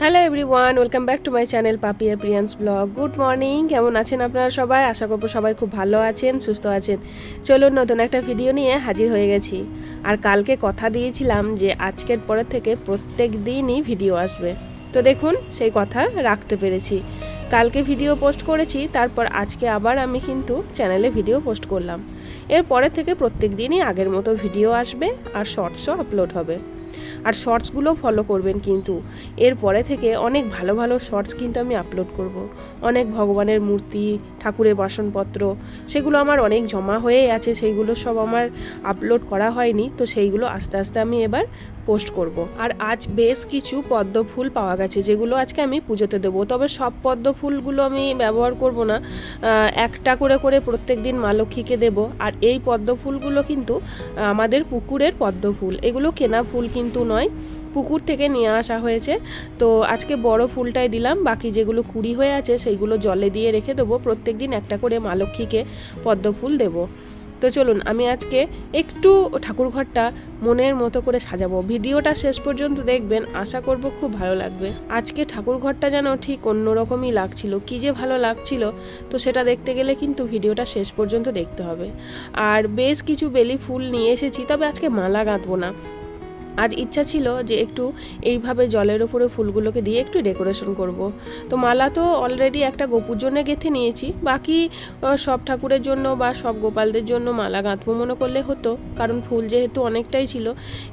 Hello everyone, welcome back to my channel Papiya Priyans blog. Good morning, কেমন আছেন আপনারা সবাই? আশা করব সবাই খুব ভালো আছেন, সুস্থ আছেন। চলুন নতুন একটা ভিডিও নিয়ে হাজির হয়ে গেছি। আর কালকে কথা দিয়েছিলাম যে আজকের পরের থেকে প্রত্যেক দিনই ভিডিও আসবে, তো দেখুন সেই কথা রাখতে পেরেছি। কালকে ভিডিও পোস্ট করেছি, তারপর আজকে আবার আমি কিন্তু চ্যানেলে ভিডিও পোস্ট করলাম। এর পরের থেকে প্রত্যেক দিনই আগের মতো ভিডিও আসবে আর শর্টসও আপলোড হবে। আর শর্টসগুলো ফলো করবেন, কিন্তু এরপরে থেকে অনেক ভালো ভালো শর্টস কিন্তু আমি আপলোড করব। অনেক ভগবানের মূর্তি, ঠাকুরের বাসনপত্র, সেগুলো আমার অনেক জমা হয়ে আছে, সেইগুলো সব আমার আপলোড করা হয়নি, তো সেইগুলো আস্তে আস্তে আমি এবার পোস্ট করব। আর আজ বেশ কিছু পদ্ম ফুল পাওয়া গেছে, যেগুলো আজকে আমি পুজোতে দেবো। তবে সব পদ্ম ফুলগুলো আমি ব্যবহার করব না, একটা করে করে প্রত্যেক দিন মা লক্ষ্মীকে দেবো। আর এই পদ্ম ফুলগুলো কিন্তু আমাদের পুকুরের পদ্ম ফুল, এগুলো কেনা ফুল কিন্তু নয়, পুকুর থেকে নিয়ে আসা হয়েছে। তো আজকে বড় ফুলটাই দিলাম, বাকি যেগুলো কুড়ি হয়ে আছে সেইগুলো জলে দিয়ে রেখে দেবো। প্রত্যেক দিন একটা করে মা লক্ষ্মীকে পদ্ম ফুল দেবো। তো চলুন আমি আজকে একটু ঠাকুরঘরটা মনের মতো করে সাজাবো। ভিডিওটা শেষ পর্যন্ত দেখবেন, আশা করব খুব ভালো লাগবে। আজকে ঠাকুরঘরটা যেন ঠিক অন্যরকমই লাগছিল, কী যে ভালো লাগছিল, তো সেটা দেখতে গেলে কিন্তু ভিডিওটা শেষ পর্যন্ত দেখতে হবে। আর বেশ কিছু বেলি ফুল নিয়ে এসেছি, তবে আজকে মালা গাঁথবো না। আজ ইচ্ছা ছিল যে একটু এইভাবে জলের ওপরে ফুলগুলোকে দিয়ে একটু ডেকোরেশন করব। তো মালা তো অলরেডি একটা গোপুর জন্য গেঁথে নিয়েছি, বাকি সব ঠাকুরের জন্য বা সব গোপালদের জন্য মালা গাঁথবো মনে করলে হতো, কারণ ফুল যেহেতু অনেকটাই ছিল।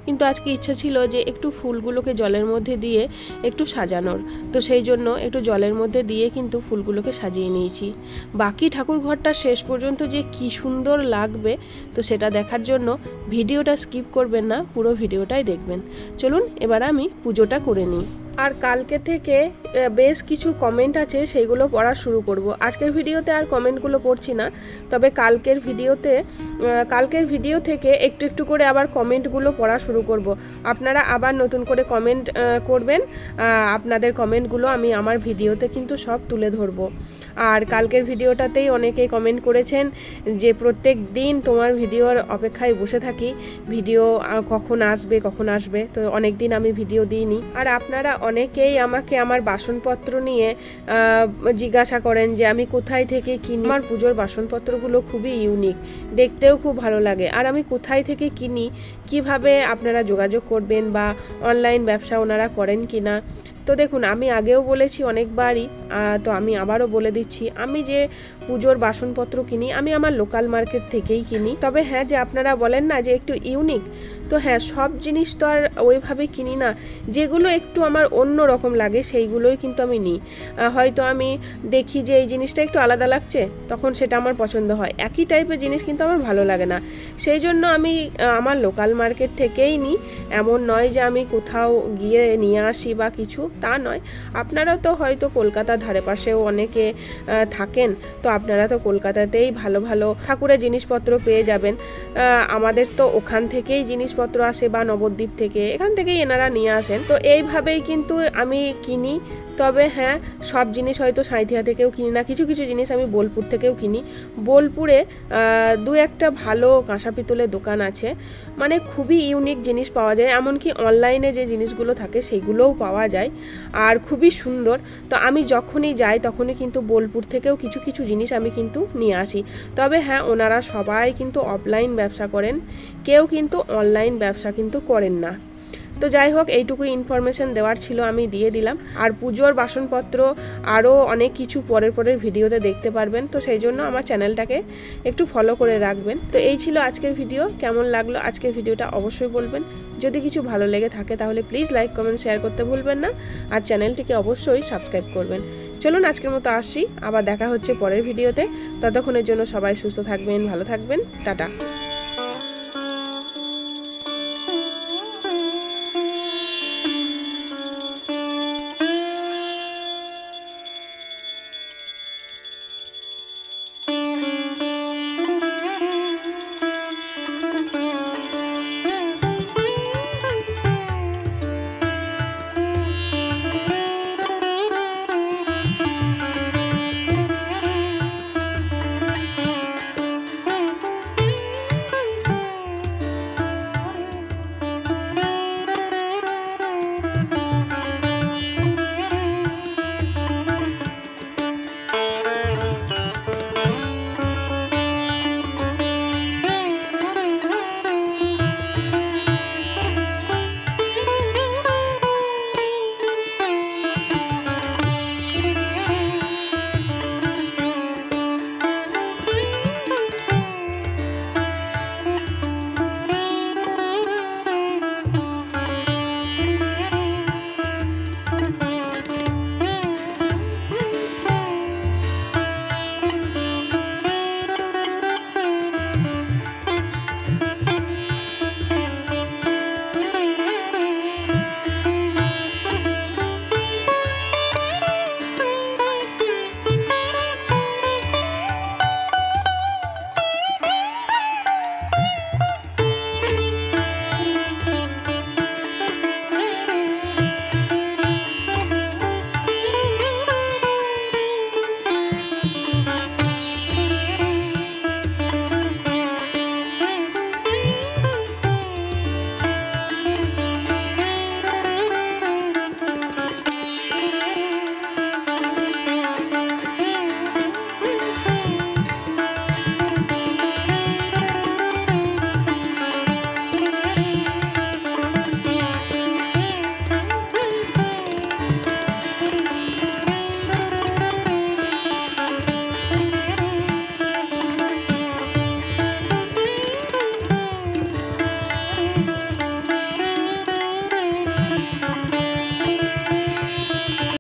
কিন্তু আজকে ইচ্ছা ছিল যে একটু ফুলগুলোকে জলের মধ্যে দিয়ে একটু সাজানোর, তো সেই জন্য একটু জলের মধ্যে দিয়ে কিন্তু ফুলগুলোকে সাজিয়ে নিয়েছি। বাকি ঠাকুর ঘরটা শেষ পর্যন্ত যে কি সুন্দর লাগবে, তো সেটা দেখার জন্য ভিডিওটা স্কিপ করবেন না, পুরো ভিডিওটাই দেখবেন। চলুন এবার আমি পুজোটা করে নিই। আর কালকে থেকে বেশ কিছু কমেন্ট আছে, সেইগুলো পড়া শুরু করব। আজকের ভিডিওতে আর কমেন্টগুলো পড়ছি না, তবে কালকের ভিডিও থেকে একটু একটু করে আবার কমেন্টগুলো পড়া শুরু করব। আপনারা আবার নতুন করে কমেন্ট করবেন, আপনাদের কমেন্টগুলো আমি আমার ভিডিওতে কিন্তু সব তুলে ধরবো। আর কালকের ভিডিওটাতেই অনেকেই কমেন্ট করেছেন যে প্রত্যেক দিন তোমার ভিডিওর অপেক্ষায় বসে থাকি, ভিডিও কখন আসবে। তো অনেক দিন আমি ভিডিও দিইনি। আর আপনারা অনেকেই আমাকে আমার বাসনপত্র নিয়ে জিজ্ঞাসা করেন যে আমি কোথায় থেকে কিনি। আমার পুজোর বাসনপত্রগুলো খুবই ইউনিক, দেখতেও খুব ভালো লাগে। আর আমি কোথায় থেকে কিনি, কিভাবে আপনারা যোগাযোগ করবেন, বা অনলাইন ব্যবসা ওনারা করেন কিনা। তো দেখুন, আমি আগেও বলেছি অনেকবারই, তো আমি আবারও বলে দিচ্ছি, আমি যে পুজোর বাসনপত্র কিনি আমি আমার লোকাল মার্কেট থেকেই কিনি। তবে হ্যাঁ, যে আপনারা বলেন না যে একটু ইউনিক, তো হ্যাঁ, সব জিনিস তো আর ওইভাবে কিনি না, যেগুলো একটু আমার অন্য রকম লাগে সেইগুলোই কিন্তু আমি নিই। হয়তো আমি দেখি যে এই জিনিসটা একটু আলাদা লাগছে, তখন সেটা আমার পছন্দ হয়। একই টাইপের জিনিস কিন্তু আমার ভালো লাগে না, সেই জন্য আমি আমার লোকাল মার্কেট থেকেই নিই। এমন নয় যে আমি কোথাও গিয়ে নিয়ে আসি বা কিছু, তা নয়। আপনারাও তো হয়তো কলকাতার ধারে পাশেও অনেকে থাকেন, তো আপনারা তো কলকাতাতেই ভালো ভালো ঠাকুরের জিনিসপত্র পেয়ে যাবেন। আমাদের তো ওখান থেকেই জিনিসপত্র আসে, বা নবদ্বীপ থেকে, এখান থেকেই এনারা নিয়ে আসেন। তো এইভাবেই কিন্তু আমি কিনি। তবে হ্যাঁ, সব জিনিস হয়তো সাঁইথিয়া থেকেও কিনি না, কিছু কিছু জিনিস আমি বোলপুর থেকেও কিনি। বোলপুরে দু একটা ভালো কাঁসা পিতলের দোকান আছে, মানে খুবই ইউনিক জিনিস পাওয়া যায়, এমনকি অনলাইনে যে জিনিসগুলো থাকে সেগুলোও পাওয়া যায়, আর খুবই সুন্দর। তো আমি যখনই যাই তখনই কিন্তু বোলপুর থেকেও কিছু কিছু জিনিস আমি কিন্তু নিয়ে আসি। তবে হ্যাঁ, ওনারা সবাই কিন্তু অফলাইন ব্যবসা করেন, কেউ কিন্তু অনলাইন ব্যবসা কিন্তু করেন না। তো যাই হোক, এইটুকু ইনফরমেশন দেওয়ার ছিল, আমি দিয়ে দিলাম। আর পুজোর বাসনপত্র আরও অনেক কিছু পরের ভিডিওতে দেখতে পারবেন, তো সেই জন্য আমার চ্যানেলটাকে একটু ফলো করে রাখবেন। তো এই ছিল আজকের ভিডিও। কেমন লাগলো আজকের ভিডিওটা অবশ্যই বলবেন। যদি কিছু ভালো লেগে থাকে তাহলে প্লিজ লাইক, কমেন্ট, শেয়ার করতে ভুলবেন না। আর চ্যানেলটিকে অবশ্যই সাবস্ক্রাইব করবেন। চলুন আজকের মতো আসি, আবার দেখা হচ্ছে পরের ভিডিওতে। ততক্ষণের জন্য সবাই সুস্থ থাকবেন, ভালো থাকবেন, টাটা।